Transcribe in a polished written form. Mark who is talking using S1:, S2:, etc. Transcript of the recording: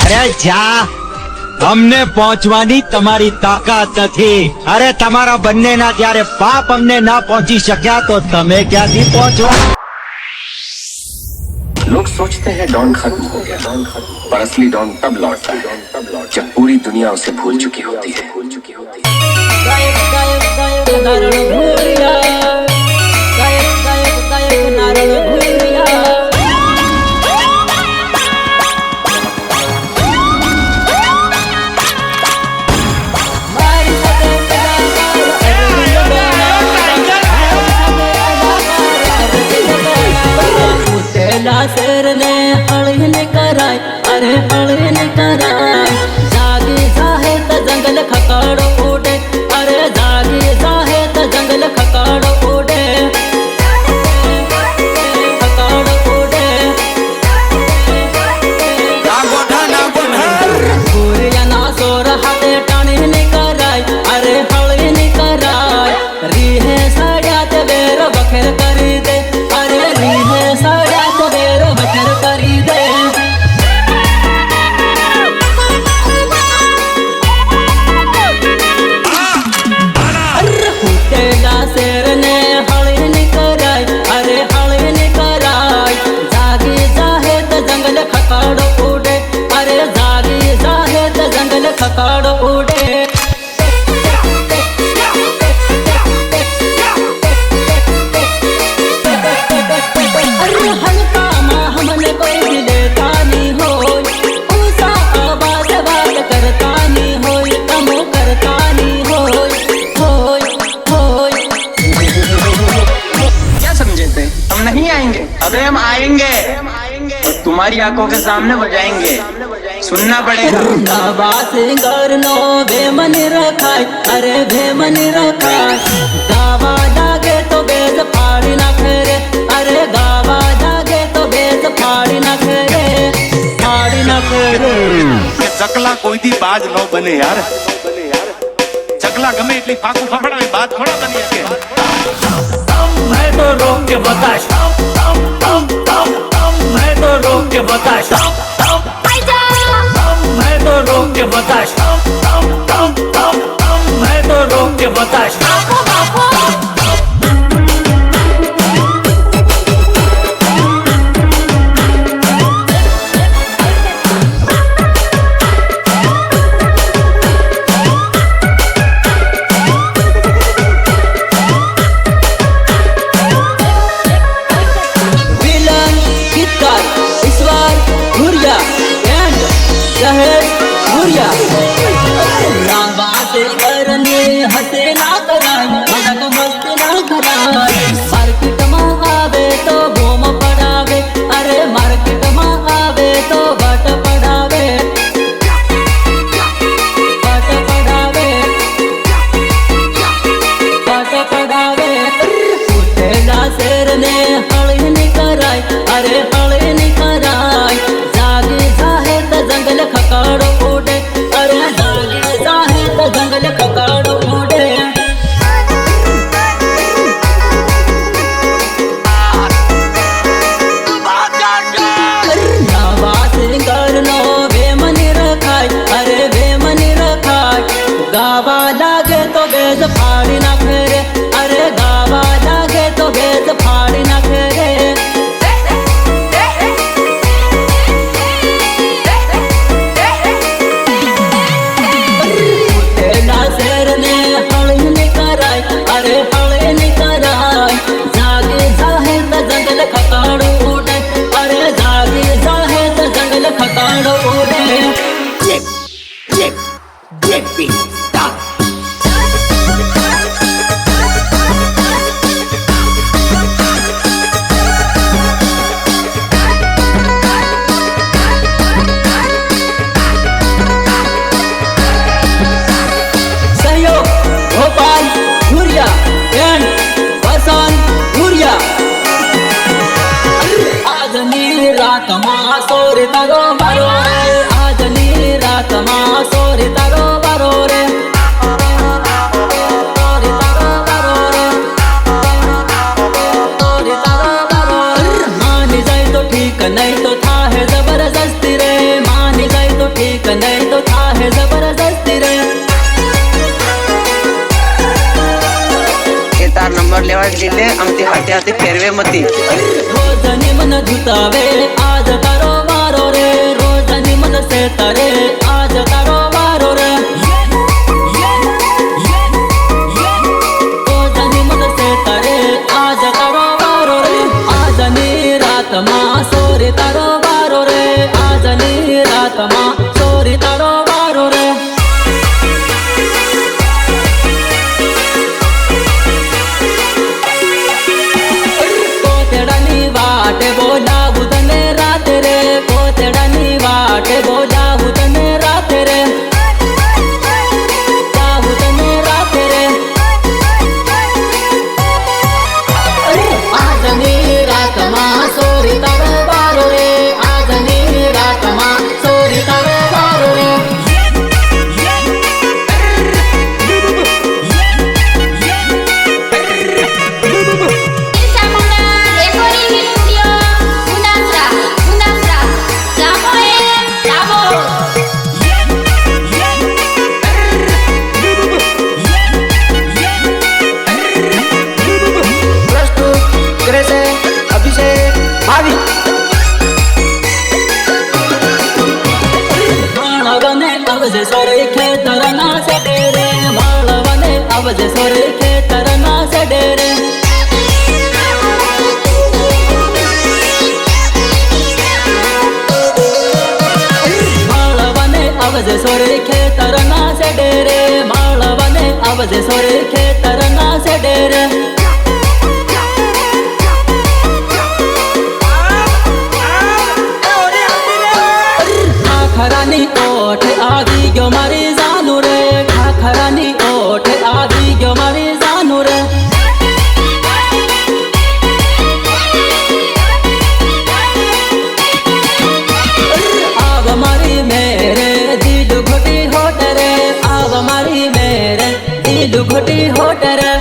S1: અરે જા, અમને પહોંચવાની તમારી તાકાત નથી. અરે તમારા બંનેના જ્યારે પાપ અમને ના પહોંચી શક્યા તો તમે ક્યાંથી પહોંચવા?
S2: लोग सोचते हैं डॉन खत्म हो गया, पर असली डॉन तब लौटता है जब पूरी दुनिया उसे भूल चुकी होती है.
S3: शेर ने हड़न कराय, अरे हड़न कराय. जागी जाहे त जंगल खकाड़ उड़े, अरे जागी जाहे त जंगल खकाड़ उड़े, खकाड़ उड़े. भूरिया ना सोर हाथे टाणन कराय, अरे हड़न कराय. रीहे साड़िया ते बेर बखेर करी दे, अरे रीहे साड़िया बखेर करी दे. हुतेला शेर ने हड़न कराय, अरे हड़न कराय. जागी जाहे त जंगल खकाड़ उड़े, अरे जागी जाहे त जंगल खकाड़ उड़े.
S4: नहीं आएंगे, अबे हम आएंगे और तुम्हारी आंखों के सामने बजाएंगे, सुनना पड़ेगा.
S3: गावा सिंगर नो बेमन रखाय, अरे बेमन रखाय. गावा जागे तो बेज फाड़ी ना फेरे, अरे गावा जागे तो बेज फाड़ी ना फेरे, फाड़ी ना फेरे.
S5: चकला कोई दी बाज नो बने यार. चकला गमे એટલી ફાકુ ફફડાવે બાદ થોડા બની શકે.
S6: मैं तो रोक के बता, मैं तो रोक के बता, मैं तो रोक के बता, मैं तो रोक के बता. हसे ना कराय, मजाक मस्ती ना कराय. मार्केट में आवे तो बूम पड़ावे, अरे मार्केट में आवे तो बट पड़ावे, बट पड़ावे, बट पड़ावे. उठेला शेर ने हड़न कराय, अरे हड़न कराय. जागी जाहे त जंगल खकाड़ उड़े, अरे जागी जाहे त जंगल खकाड़ उड़े.
S4: રાખી લે આમથી હાથે હાથે ફેરવે મતી
S3: રોજની મન જુતાવે આજ તારો વારો રે રોજની મન સે તારે આજ તારો વારો રે રોજની મન સે તારે આજ તારો વારો રે આજની રાતમાં સોરી તારો વારો રે આજની રાતમાં સોરી તારો વારો રે કોતેડાની વાટે બોલાવું તને રાતે રે કોતેડાની વાટે બોલાવું તને રાતે રે જાવું તને રાતે રે આજની રાતમાં સોરી તારો વારો રે આજની રાતમાં સોરી તારો વારો રે
S4: પ્રસ્તુત કરે છે અભિષેક ભાવી
S3: માળવને આવજે સોરે ખેતરના સડે રે માળવને આવજે સોરે ખેતરના સડે રે માળવને આવજે સોરે ખેતરના સડે રે માળવને આવજે સોરે ખેતરના સડે રે ખાખરાની ઓઠ આવી ગયો મારી જાનુ રે ખાખરાની ઓઠ આવી ગયો મારી જાનુ રે આવ મારી મેરે દિલ ઘોટી હોટ રે આવ મારી મેરે દિલ ઘોટી હોટ રે